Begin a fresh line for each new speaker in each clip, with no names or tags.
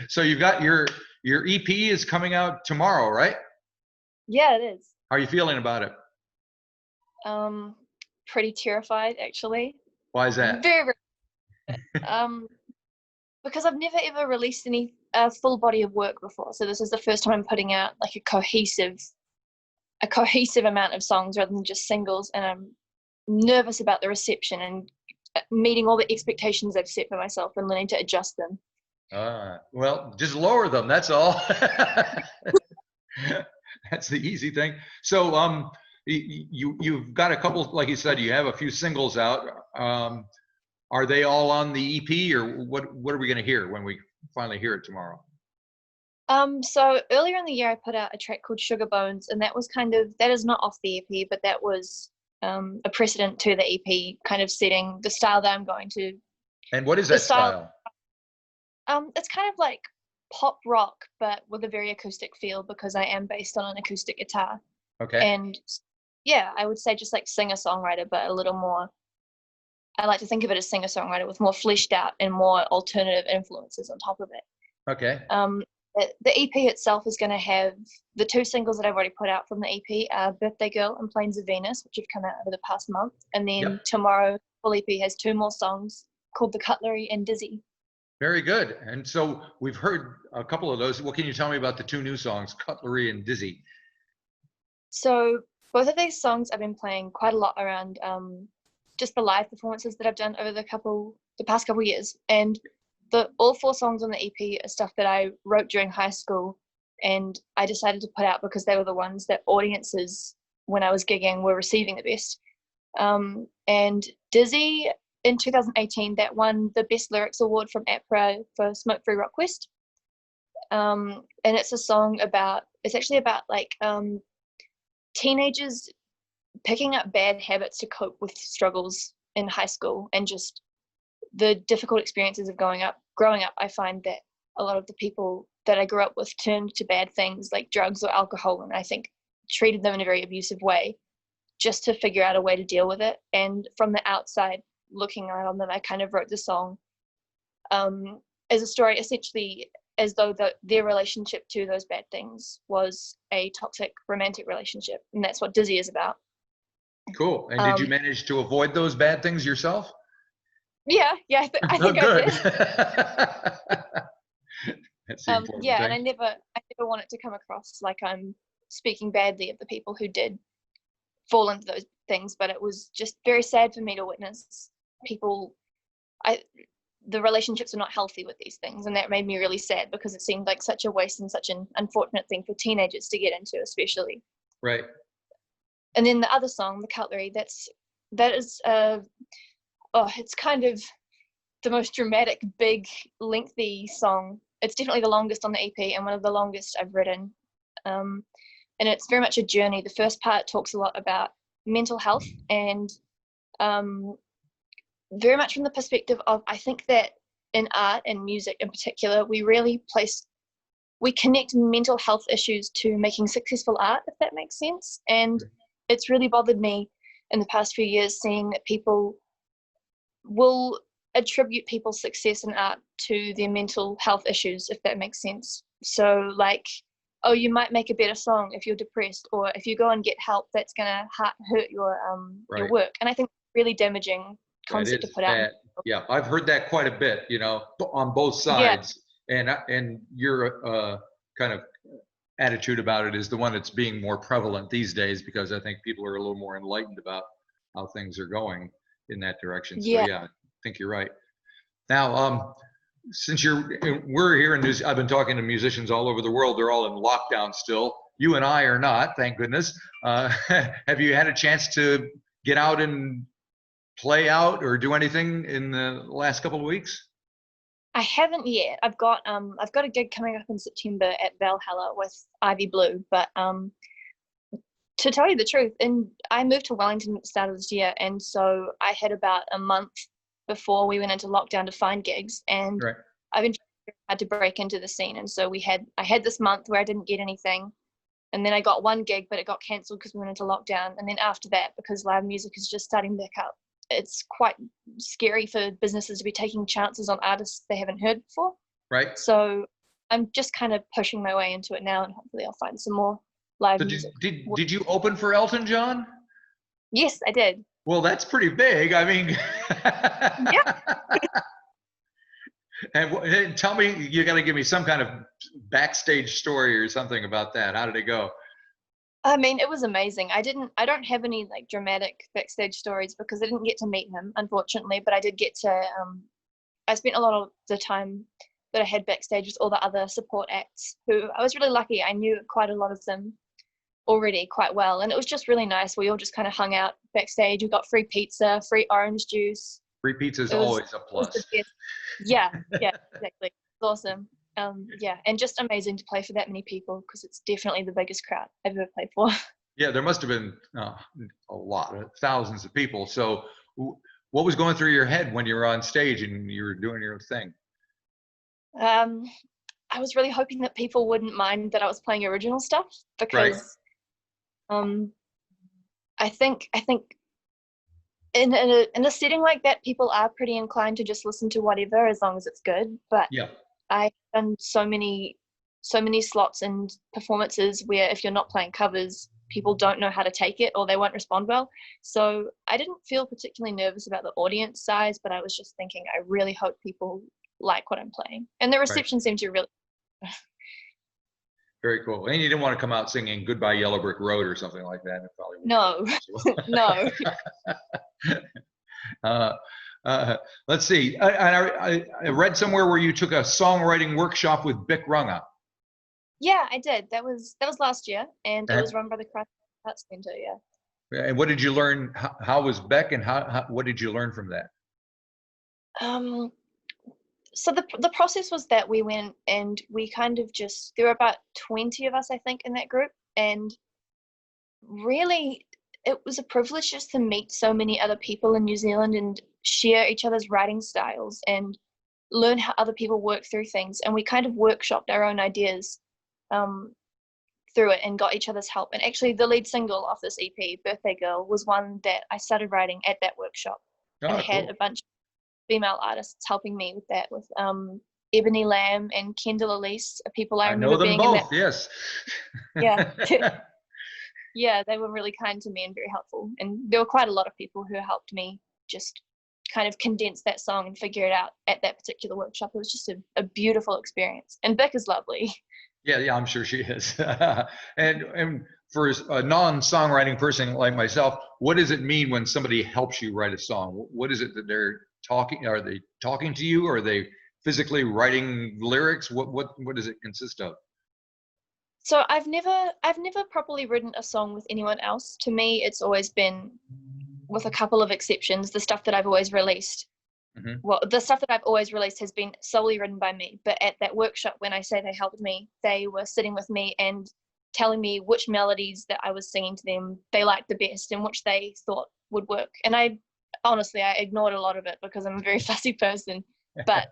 So you've got your EP is coming out tomorrow, right?
Yeah, it is.
How are you feeling about it?
Pretty terrified, actually.
Why is that?
Very, very. Because I've never ever released any full body of work before, so this is the first time I'm putting out like a cohesive amount of songs rather than just singles, and I'm nervous about the reception and meeting all the expectations I've set for myself and learning to adjust them.
Well, just lower them. That's all. That's the easy thing. So, you've got a couple, like you said, you have a few singles out. Are they all on the EP, or what are we going to hear when we finally hear it tomorrow?
So earlier in the year, I put out a track called Sugar Bones, and that is not off the EP, but that was a precedent to the EP, kind of setting the style that I'm going to.
And what is that style?
It's kind of like pop rock, but with a very acoustic feel, because I am based on an acoustic guitar.
Okay.
And yeah, I would say just like singer-songwriter, but a little more. I like to think of it as singer-songwriter with more fleshed out and more alternative influences on top of it.
Okay.
The EP itself is going to have the two singles that I've already put out from the EP are Birthday Girl and Plains of Venus, which have come out over the past month. And then tomorrow, full EP has two more songs called The Cutlery and Dizzy.
Very good. And so we've heard a couple of those. What can you tell me about the two new songs, Cutlery and Dizzy?
So both of these songs I've been playing quite a lot around just the live performances that I've done over the past couple years. And all four songs on the EP are stuff that I wrote during high school, and I decided to put out because they were the ones that audiences, when I was gigging, were receiving the best. And Dizzy, in 2018, that won the Best Lyrics Award from APRA for Smoke Free Rock Quest. And it's a song it's actually about like teenagers picking up bad habits to cope with struggles in high school, and just the difficult experiences of growing up. I find that a lot of the people that I grew up with turned to bad things like drugs or alcohol, and I think treated them in a very abusive way just to figure out a way to deal with it. And from the outside looking out on them, I kind of wrote the song as a story, essentially as though their relationship to those bad things was a toxic romantic relationship, and that's what Dizzy is about.
Cool. And did you manage to avoid those bad things yourself?
Yeah, I think
good.
I did.
That's the important thing.
And I never want it to come across like I'm speaking badly of the people who did fall into those things, but it was just very sad for me to witness the relationships are not healthy with these things, and that made me really sad because it seemed like such a waste and such an unfortunate thing for teenagers to get into, especially.
Right.
And then the other song, The Cutlery, that is it's kind of the most dramatic, big, lengthy song. It's definitely the longest on the EP and one of the longest I've written. And it's very much a journey. The first part talks a lot about mental health, and very much from the perspective of, I think that in art and music in particular, we connect mental health issues to making successful art, if that makes sense. And it's really bothered me in the past few years seeing that people will attribute people's success in art to their mental health issues, if that makes sense. So like, oh, you might make a better song if you're depressed, or if you go and get help, that's gonna hurt your work. And I think really damaging concept to put out.
Yeah, I've heard that quite a bit, on both sides. Yeah. And your kind of attitude about it is the one that's being more prevalent these days, because I think people are a little more enlightened about how things are going in that direction. So yeah, I think you're right. Now, since we're here in New Zealand, I've been talking to musicians all over the world. They're all in lockdown still. You and I are not, thank goodness. Have you had a chance to get out and play out or do anything in the last couple of weeks?
I haven't yet. I've got a gig coming up in September at Valhalla with Ivy Blue, but to tell you the truth, I moved to Wellington at the start of this year, and so I had about a month before we went into lockdown to find gigs, and I've been trying to break into the scene. And so I had this month where I didn't get anything, and then I got one gig, but it got cancelled because we went into lockdown. And then after that, because live music is just starting back up, it's quite scary for businesses to be taking chances on artists they haven't heard before.
Right.
So I'm just kind of pushing my way into it now, and hopefully I'll find some more live
So
music.
did you open for Elton John?
Yes, I did.
Well, that's pretty big. I mean,
Yeah.
and tell me, you got to give me some kind of backstage story or something about that. How did it go?
I mean, it was amazing. I don't have any like dramatic backstage stories because I didn't get to meet him, unfortunately, but I did get to, I spent a lot of the time that I had backstage with all the other support acts who I was really lucky. I knew quite a lot of them already quite well. And it was just really nice. We all just kind of hung out backstage. We got free pizza, free orange juice.
Free pizza is
It was,
always a plus.
yeah, exactly. It's awesome. Yeah, and just amazing to play for that many people because it's definitely the biggest crowd I've ever played for.
Yeah, there must have been a lot, thousands of people. So what was going through your head when you were on stage and you were doing your thing?
I was really hoping that people wouldn't mind that I was playing original stuff because I think in a setting like that, people are pretty inclined to just listen to whatever as long as it's good. But
Yeah.
I've done so many slots and performances where if you're not playing covers, people don't know how to take it or they won't respond well. So I didn't feel particularly nervous about the audience size, but I was just thinking, I really hope people like what I'm playing. And the reception seemed to really.
Very cool. And you didn't want to come out singing Goodbye Yellow Brick Road or something like that. It probably
No.
No. Let's see. I read somewhere where you took a songwriting workshop with Bick Runga.
Yeah, I did. That was last year, and it was run by the Christ Arts Centre. Yeah.
And what did you learn? How was Beck, and what did you learn from that?
So the process was that we went and we kind of there were about 20 of us, I think, in that group, and really it was a privilege just to meet so many other people in New Zealand and share each other's writing styles and learn how other people work through things. And we kind of workshopped our own ideas through it and got each other's help. And actually the lead single off this EP, Birthday Girl, was one that I started writing at that workshop. And had a bunch of female artists helping me with that, with Ebony Lamb and Kendall Elise, people I remember
know them
being
both,
in that.
yes.
Yeah. Yeah, they were really kind to me and very helpful. And there were quite a lot of people who helped me just kind of condense that song and figure it out at that particular workshop. It was just a beautiful experience. And Beck is lovely.
Yeah, I'm sure she is. and for a non-songwriting person like myself, what does it mean when somebody helps you write a song? What is it that they're talking? Are they talking to you? Or are they physically writing lyrics? What does it consist of?
So I've never properly written a song with anyone else. To me, it's always been, with a couple of exceptions, the stuff that I've always released. Mm-hmm. Well, the stuff that I've always released has been solely written by me. But at that workshop, when I say they helped me, they were sitting with me and telling me which melodies that I was singing to them they liked the best and which they thought would work. And I ignored a lot of it because I'm a very fussy person. But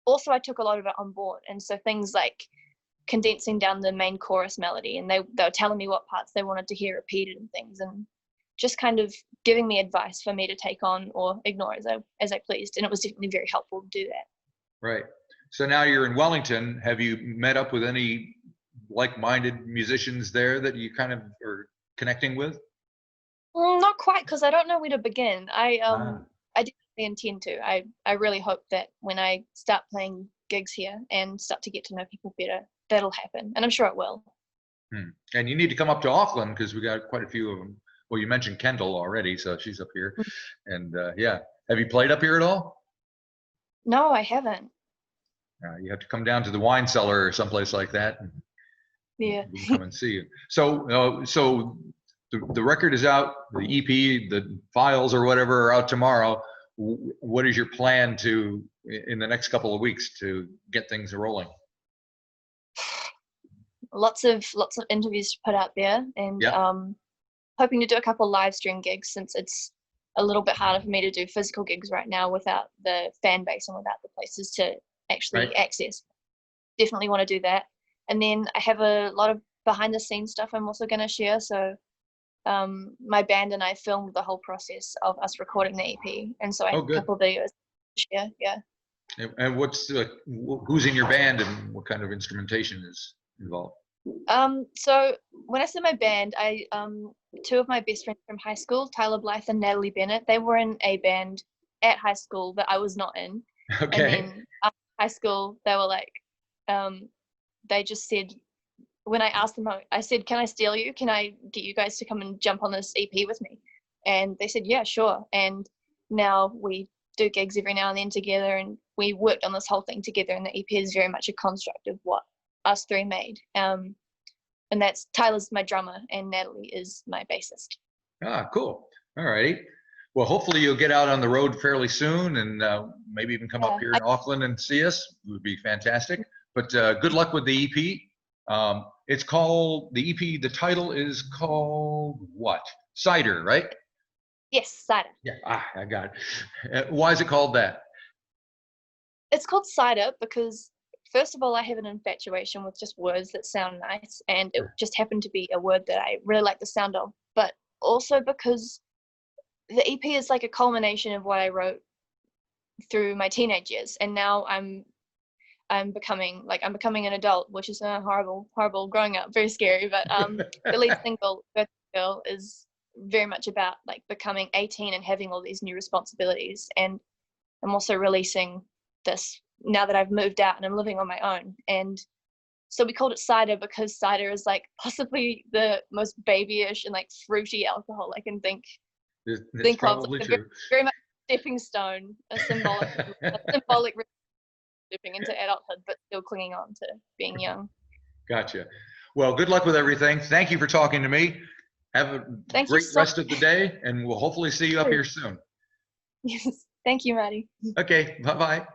also I took a lot of it on board. And so things like condensing down the main chorus melody, and they were telling me what parts they wanted to hear repeated and things, and just kind of giving me advice for me to take on or ignore as I pleased. And it was definitely very helpful to do that.
Right. So now you're in Wellington. Have you met up with any like-minded musicians there that you kind of are connecting with?
Not quite, because I don't know where to begin. I definitely intend to. I really hope that when I start playing gigs here and start to get to know people better, that'll happen, and I'm sure it will.
And you need to come up to Auckland because we got quite a few of them. Well, you mentioned Kendall already, so she's up here. And yeah, have you played up here at all?
No, I haven't.
You have to come down to the wine cellar or someplace like that. And
yeah.
We can come and see you. So, so the record is out, the EP, the files or whatever are out tomorrow. What is your plan in the next couple of weeks to get things rolling?
Lots of interviews to put out there, and hoping to do a couple of live stream gigs, since it's a little bit harder for me to do physical gigs right now without the fan base and without the places to actually access. Definitely want to do that. And then I have a lot of behind the scenes stuff I'm also going to share. So my band and I filmed the whole process of us recording the EP, and so I have a couple of videos to share. Yeah.
And what's who's in your band and what kind of instrumentation is involved?
So when I said my band, I two of my best friends from high school, Tyler Blythe and Natalie Bennett, they were in a band at high school that I was not in.
Okay.
And then after high school, they were like, they just said, when I asked them, I said, can I steal you? Can I get you guys to come and jump on this EP with me? And they said, yeah, sure. And now we do gigs every now and then together, and we worked on this whole thing together, and the EP is very much a construct of what us three made. And that's Tyler's my drummer and Natalie is my bassist.
Ah, cool. All righty. Well, hopefully you'll get out on the road fairly soon, and maybe even come up here in Auckland and see us. It would be fantastic. But good luck with the EP. It's called, the EP, the title is called what? Cider, right?
Yes, Cider.
Yeah, I got it. Why is it called that?
It's called Cider because, first of all, I have an infatuation with just words that sound nice, and it just happened to be a word that I really like the sound of. But also because the EP is like a culmination of what I wrote through my teenage years, and now I'm becoming an adult, which is horrible growing up, very scary. But the lead single, Birthday Girl, is very much about like becoming 18 and having all these new responsibilities. And I'm also releasing this now that I've moved out and I'm living on my own. And so we called it Cider because cider is like possibly the most babyish and like fruity alcohol I can think of. Like very much a stepping stone, a symbolic stepping into adulthood, but still clinging on to being young.
Gotcha. Well, good luck with everything. Thank you for talking to me. Have a great rest of the day, and we'll hopefully see you up here soon.
Yes. Thank you, Marty.
Okay. Bye-bye.